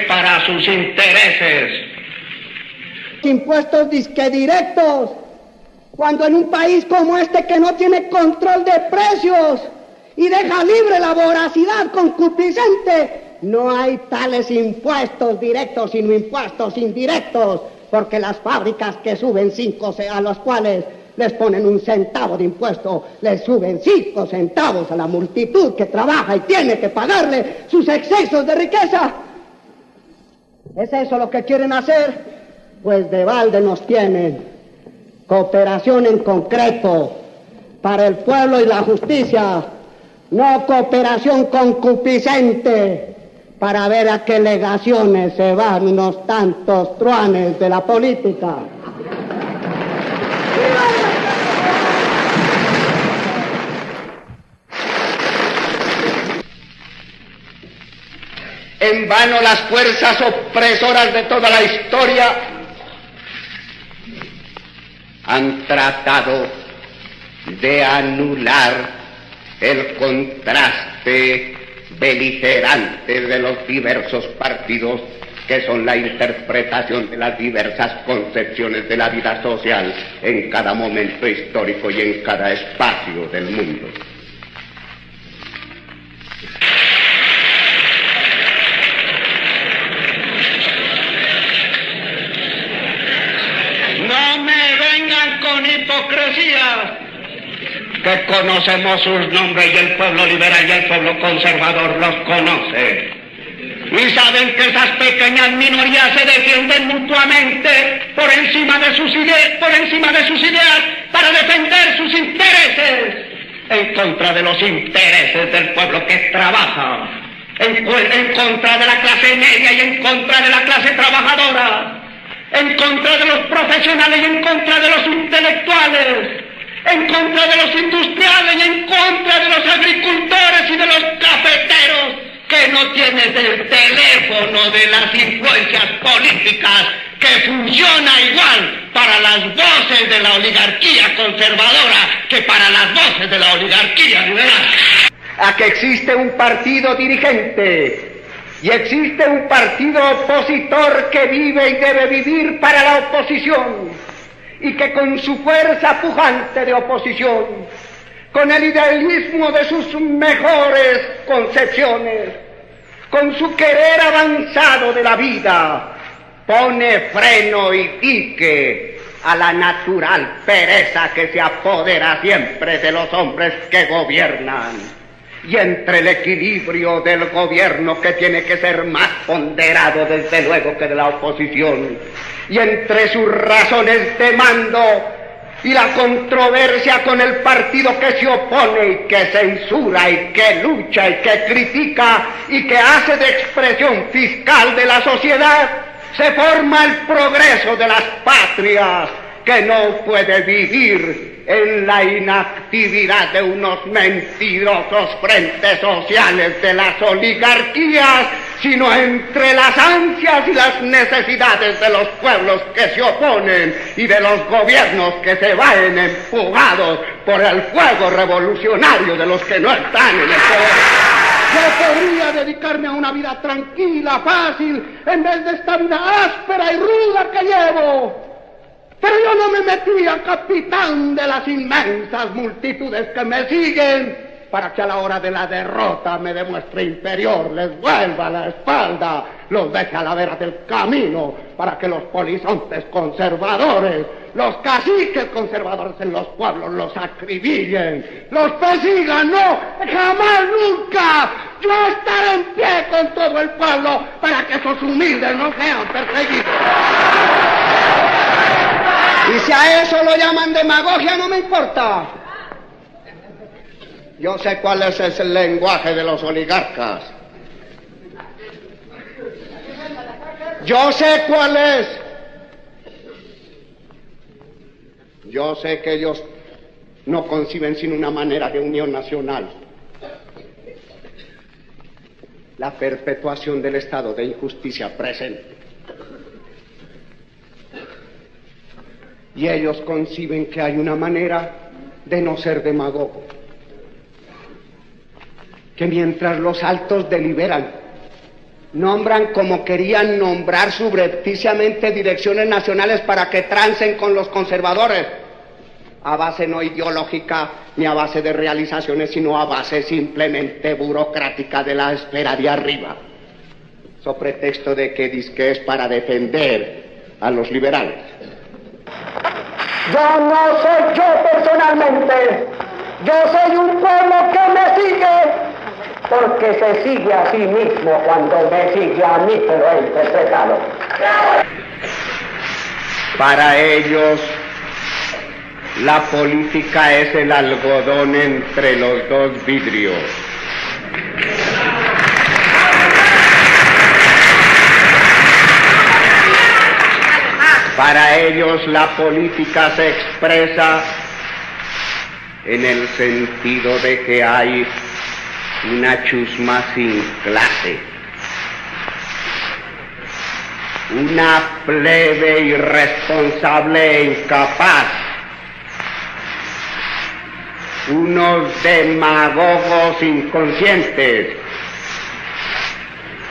para sus intereses. Impuestos disque directos, cuando en un país como este que no tiene control de precios y deja libre la voracidad concupiscente, no hay tales impuestos directos sino impuestos indirectos, porque las fábricas que suben 5, a las cuales les ponen 1 centavo de impuesto, les suben 5 centavos a la multitud que trabaja y tiene que pagarle sus excesos de riqueza. ¿Es eso lo que quieren hacer? Pues de balde nos tienen. Cooperación en concreto para el pueblo y la justicia, no cooperación concupiscente para ver a qué legaciones se van unos tantos truanes de la política. En vano las fuerzas opresoras de toda la historia han tratado de anular el contraste beligerante de los diversos partidos que son la interpretación de las diversas concepciones de la vida social en cada momento histórico y en cada espacio del mundo. No me vengan con hipocresía, que conocemos sus nombres y el pueblo liberal y el pueblo conservador los conoce. Y saben que esas pequeñas minorías se defienden mutuamente por encima de sus ideas para defender sus intereses, en contra de los intereses del pueblo que trabaja, en contra de la clase media y en contra de la clase trabajadora, en contra de los profesionales y en contra de los intelectuales, en contra de los industriales y en contra de los agricultores y de los cafeteros, que no tienen el teléfono de las influencias políticas que funciona igual para las voces de la oligarquía conservadora que para las voces de la oligarquía liberal. A que existe un partido dirigente y existe un partido opositor que vive y debe vivir para la oposición, y que con su fuerza pujante de oposición, con el idealismo de sus mejores concepciones, con su querer avanzado de la vida, pone freno y dique a la natural pereza que se apodera siempre de los hombres que gobiernan. Y entre el equilibrio del gobierno, que tiene que ser más ponderado desde luego que de la oposición, y entre sus razones de mando y la controversia con el partido que se opone y que censura y que lucha y que critica y que hace de expresión fiscal de la sociedad, se forma el progreso de las patrias, que no puede vivir en la inactividad de unos mentirosos frentes sociales de las oligarquías, sino entre las ansias y las necesidades de los pueblos que se oponen y de los gobiernos que se van empujados por el fuego revolucionario de los que no están en el poder. Yo podría dedicarme a una vida tranquila, fácil, en vez de esta vida áspera y ruda que llevo. Pero yo no me metí a capitán de las inmensas multitudes que me siguen, para que a la hora de la derrota me demuestre inferior, les vuelva la espalda, los deje a la vera del camino, para que los polizontes conservadores, los caciques conservadores en los pueblos los acribillen, los persigan. No, jamás, nunca. Yo estaré en pie con todo el pueblo para que esos humildes no sean perseguidos. Y si a eso lo llaman demagogia, no me importa. Yo sé cuál es el lenguaje de los oligarcas. Yo sé cuál es. Yo sé que ellos no conciben sin una manera de unión nacional. La perpetuación del estado de injusticia presente. Y ellos conciben que hay una manera de no ser demagogo. Que mientras los altos deliberan, Nombran como querían nombrar subrepticiamente direcciones nacionales para que trancen con los conservadores, a base no ideológica ni a base de realizaciones, sino a base simplemente burocrática de la esfera de arriba, so pretexto de que dizque es para defender a los liberales. Yo no soy yo personalmente, yo soy un pueblo que me sigue, porque se sigue a sí mismo cuando me sigue a mí, pero he interpretado. Para ellos, la política es el algodón entre los dos vidrios. Para ellos, la política se expresa en el sentido de que hay una chusma sin clase, una plebe irresponsable e incapaz, unos demagogos inconscientes,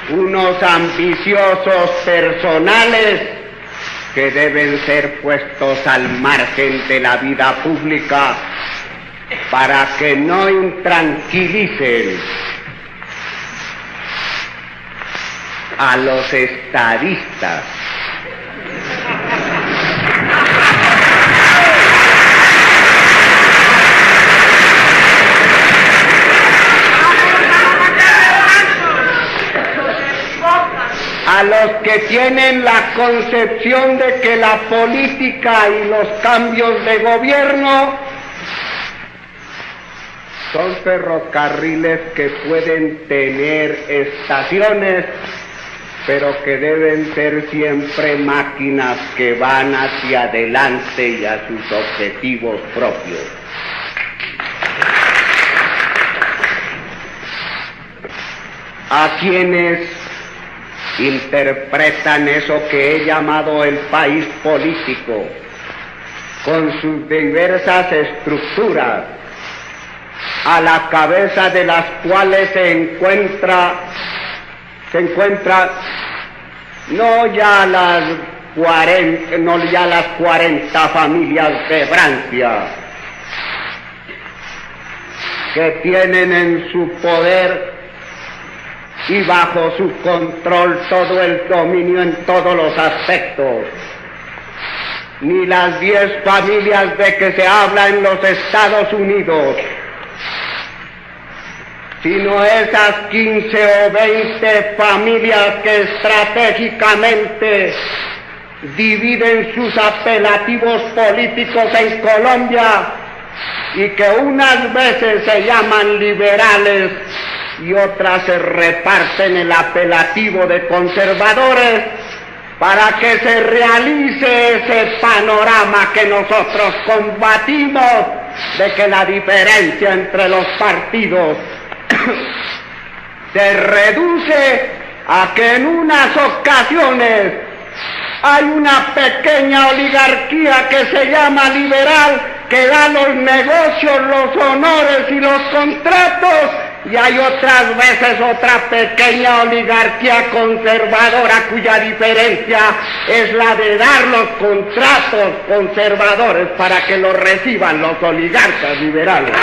unos ambiciosos personales que deben ser puestos al margen de la vida pública para que no intranquilicen a los estadistas. A los que tienen la concepción de que la política y los cambios de gobierno son ferrocarriles que pueden tener estaciones, pero que deben ser siempre máquinas que van hacia adelante y a sus objetivos propios. A quienes interpretan eso que he llamado el país político, con sus diversas estructuras, a la cabeza de las cuales se encuentra no ya las 40 familias de Francia, que tienen en su poder y bajo su control todo el dominio en todos los aspectos, ni las 10 familias de que se habla en los Estados Unidos, sino esas 15 o 20 familias que estratégicamente dividen sus apelativos políticos en Colombia y que unas veces se llaman liberales y otras se reparten el apelativo de conservadores, para que se realice ese panorama que nosotros combatimos, de que la diferencia entre los partidos se reduce a que en unas ocasiones hay una pequeña oligarquía que se llama liberal, que da los negocios, los honores y los contratos, y hay otras veces otra pequeña oligarquía conservadora cuya diferencia es la de dar los contratos conservadores para que los reciban los oligarcas liberales.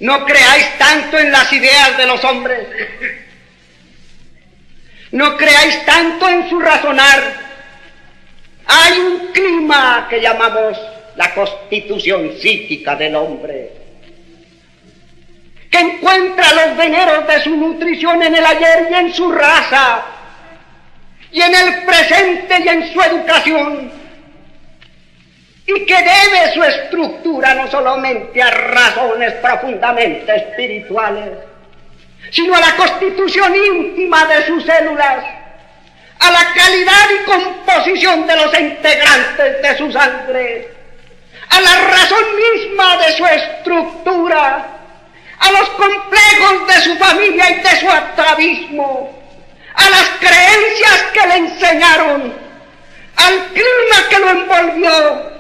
No creáis tanto en las ideas de los hombres, no creáis tanto en su razonar. Hay un clima que llamamos la constitución psíquica del hombre, que encuentra los veneros de su nutrición en el ayer y en su raza, y en el presente y en su educación, y que debe su estructura no solamente a razones profundamente espirituales, sino a la constitución íntima de sus células, a la calidad y composición de los integrantes de su sangre, a la razón misma de su estructura, a los complejos de su familia y de su atavismo, a las creencias que le enseñaron, al clima que lo envolvió,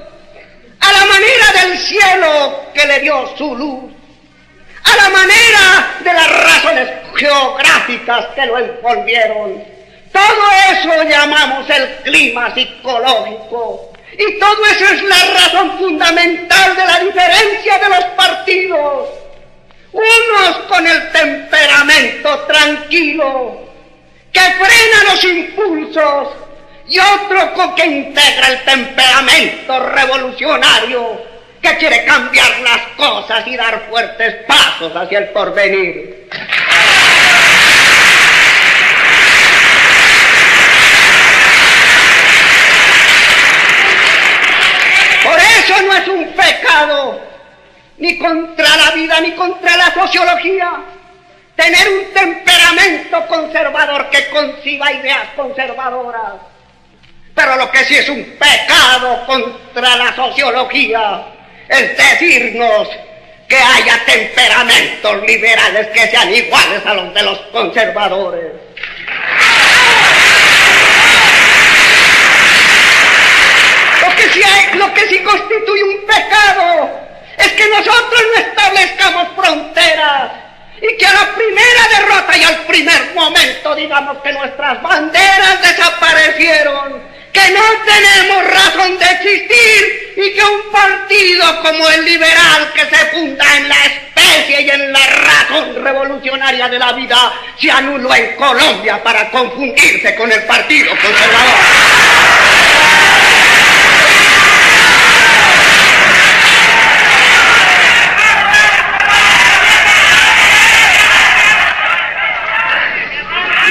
a la manera del cielo que le dio su luz, a la manera de las razones geográficas que lo envolvieron. Todo eso llamamos el clima psicológico, y todo eso es la razón fundamental de la diferencia de los partidos. Unos con el temperamento tranquilo, que frena los impulsos, y otro con que integra el temperamento revolucionario, que quiere cambiar las cosas y dar fuertes pasos hacia el porvenir. Por eso no es un pecado, ni contra la vida ni contra la sociología, tener un temperamento conservador que conciba ideas conservadoras. Pero lo que sí es un pecado contra la sociología es decirnos que haya temperamentos liberales que sean iguales a los de los conservadores. Lo que sí constituye un pecado es que nosotros no establezcamos fronteras y que a la primera derrota y al primer momento digamos que nuestras banderas desaparecieron, que no tenemos razón de existir y que un partido como el liberal, que se funda en la especie y en la razón revolucionaria de la vida, se anuló en Colombia para confundirse con el Partido Conservador.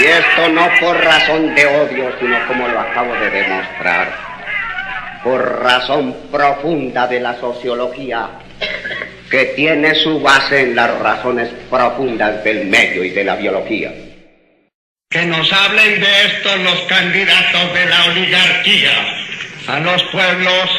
Y esto no por razón de odio, sino como lo acabo de demostrar, por razón profunda de la sociología, que tiene su base en las razones profundas del medio y de la biología. Que nos hablen de esto los candidatos de la oligarquía. A los pueblos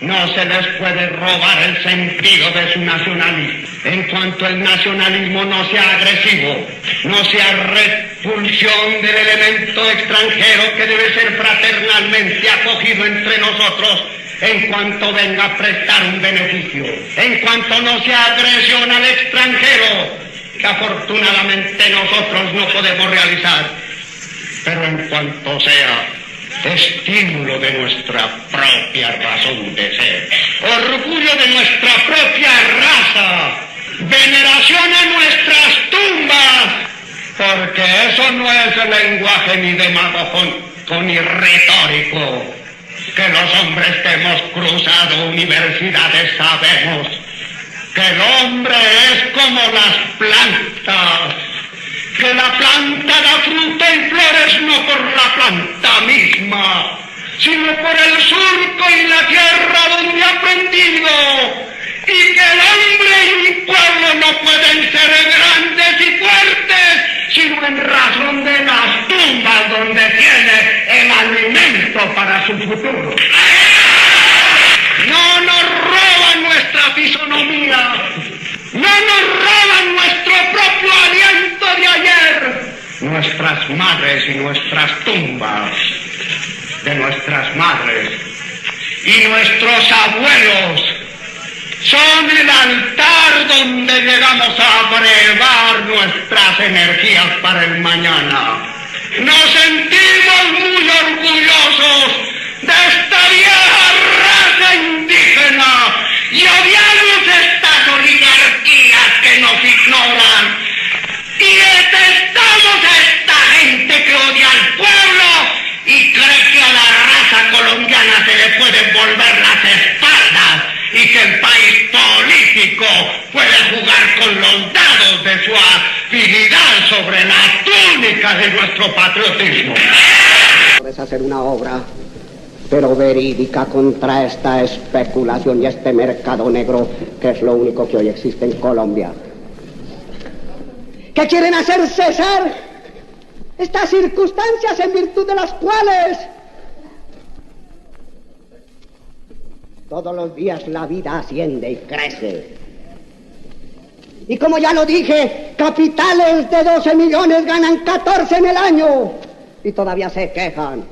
no se les puede robar el sentido de su nacionalismo. En cuanto el nacionalismo no sea agresivo, no sea repulsión del elemento extranjero que debe ser fraternalmente acogido entre nosotros, en cuanto venga a prestar un beneficio, en cuanto no sea agresión al extranjero, que afortunadamente nosotros no podemos realizar, pero en cuanto sea estímulo de nuestra propia razón de ser, orgullo de nuestra propia raza, veneración a nuestras tumbas, porque eso no es el lenguaje ni demagógico ni retórico, que los hombres que hemos cruzado universidades sabemos que el hombre es como las plantas, que la planta da fruta y flores no por la planta misma, sino por el surco y la tierra donde ha aprendido, y que el hombre y el pueblo no pueden ser grandes y fuertes, sino en razón de las tumbas donde tiene el alimento para su futuro. No nos roban nuestra fisonomía, no nos roban nuestro propio aliento de ayer, nuestras madres y nuestras tumbas de nuestras madres y nuestros abuelos son el altar donde llegamos a brevar nuestras energías para el mañana. Nos sentimos muy orgullosos de esta vieja raza indígena y odiamos estas oligarquías que nos ignoran y detestamos a esta gente que odia al pueblo y cree que a la raza colombiana se le pueden volver las espaldas y que el país político puede jugar con los dados de su afinidad sobre la túnica de nuestro patriotismo. Puedes hacer una obra, pero verídica, contra esta especulación y este mercado negro, que es lo único que hoy existe en Colombia. Que quieren hacer cesar estas circunstancias en virtud de las cuales todos los días la vida asciende y crece. Y como ya lo dije, capitales de 12 millones ganan 14 en el año y todavía se quejan.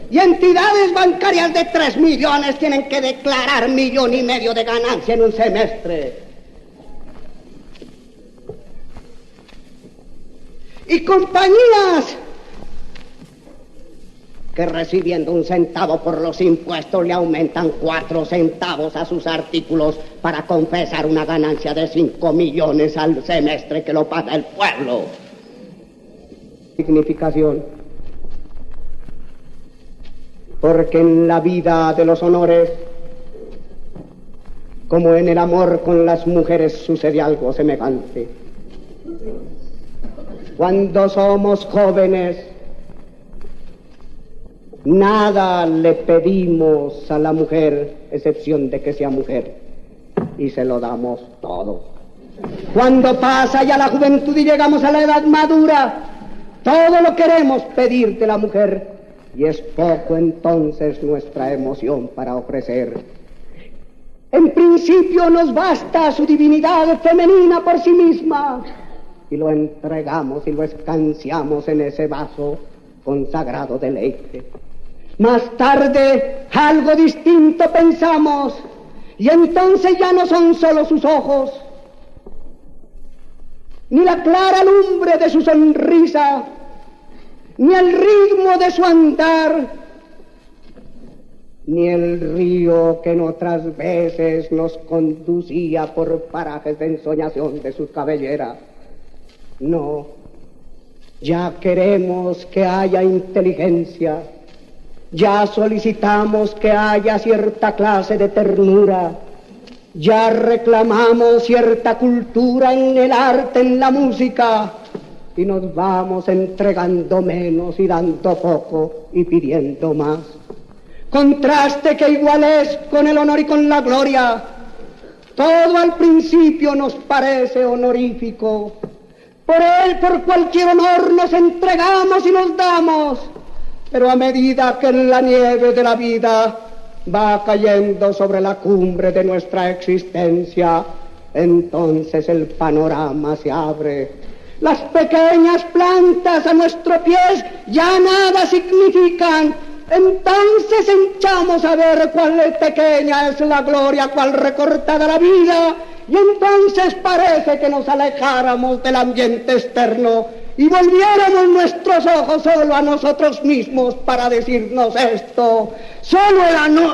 Y entidades bancarias de 3 millones tienen que declarar 1,5 millones de ganancia en un semestre. Y compañías que recibiendo 1 centavo por los impuestos le aumentan 4 centavos a sus artículos para compensar una ganancia de 5 millones al semestre que lo paga el pueblo. Significación. Porque en la vida de los honores, como en el amor con las mujeres, sucede algo semejante. Cuando somos jóvenes, nada le pedimos a la mujer, excepción de que sea mujer, y se lo damos todo. Cuando pasa ya la juventud y llegamos a la edad madura, todo lo queremos pedir de la mujer, y es poco entonces nuestra emoción para ofrecer. En principio nos basta su divinidad femenina por sí misma, y lo entregamos y lo escanciamos en ese vaso con sagrado deleite. Más tarde, algo distinto pensamos, y entonces ya no son solo sus ojos, ni la clara lumbre de su sonrisa, ni el ritmo de su andar, ni el río que en otras veces nos conducía por parajes de ensoñación de sus cabelleras. No, ya queremos que haya inteligencia, ya solicitamos que haya cierta clase de ternura, ya reclamamos cierta cultura en el arte, en la música, y nos vamos entregando menos y dando poco y pidiendo más. Contraste que igual es con el honor y con la gloria. Todo al principio nos parece honorífico. Por él, por cualquier honor, nos entregamos y nos damos. Pero a medida que la nieve de la vida va cayendo sobre la cumbre de nuestra existencia, entonces el panorama se abre. Las pequeñas plantas a nuestros pies ya nada significan. Entonces echamos a ver cuál pequeña es la gloria, cuál recortada la vida, y entonces parece que nos alejáramos del ambiente externo y volviéramos nuestros ojos solo a nosotros mismos para decirnos esto: solo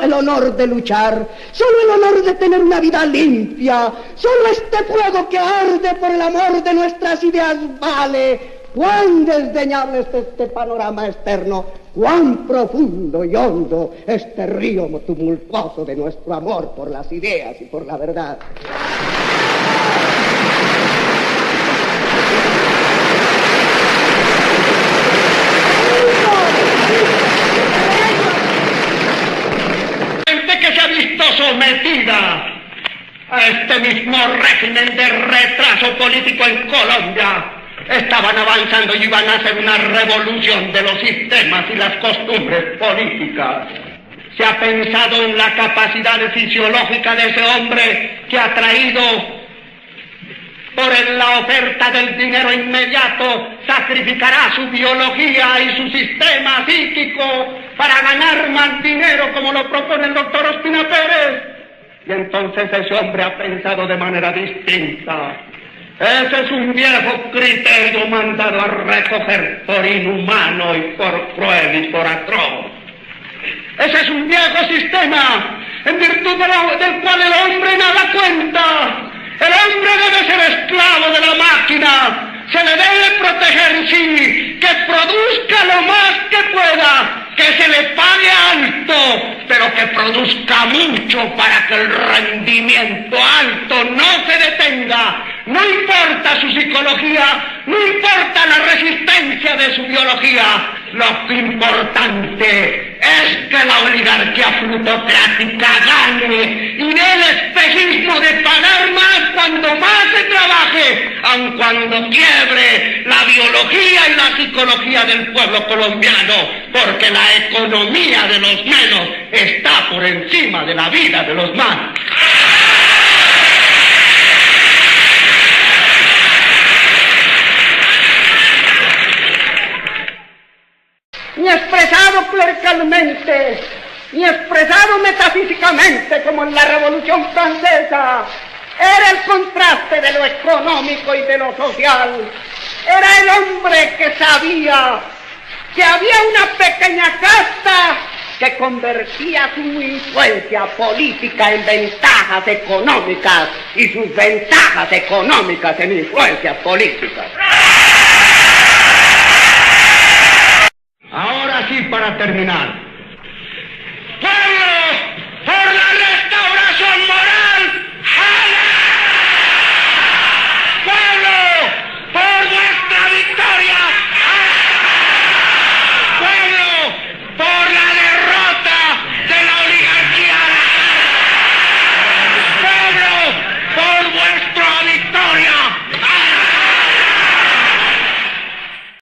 el honor de luchar, solo el honor de tener una vida limpia, solo este fuego que arde por el amor de nuestras ideas vale. Cuán desdeñable es este panorama externo, cuán profundo y hondo este río tumultuoso de nuestro amor por las ideas y por la verdad. Gente que se ha visto sometida a este mismo régimen de retraso político en Colombia, estaban avanzando y iban a hacer una revolución de los sistemas y las costumbres políticas. Se ha pensado en la capacidad fisiológica de ese hombre que ha traído por la oferta del dinero inmediato, sacrificará su biología y su sistema psíquico para ganar más dinero, como lo propone el doctor Ospina Pérez. Y entonces ese hombre ha pensado de manera distinta. Ese es un viejo criterio mandado a recoger por inhumano y por cruel y por atroz. Ese es un viejo sistema en virtud del cual el hombre nada cuenta. El hombre debe ser esclavo de la máquina. Se le debe proteger, sí, que produzca lo más que pueda, que se le pague alto, pero que produzca mucho para que el rendimiento alto no se detenga. No importa su psicología, no importa la resistencia de su biología, lo importante es que la oligarquía plutocrática gane y dé el espejismo de pagar más cuando más se trabaje, aun cuando quiebre la biología y la psicología del pueblo colombiano, porque la economía de los menos está por encima de la vida de los más. Ni expresado clericalmente ni expresado metafísicamente como en la Revolución Francesa, era el contraste de lo económico y de lo social. Era el hombre que sabía que había una pequeña casta que convertía su influencia política en ventajas económicas y sus ventajas económicas en influencias políticas. Ahora sí, para terminar,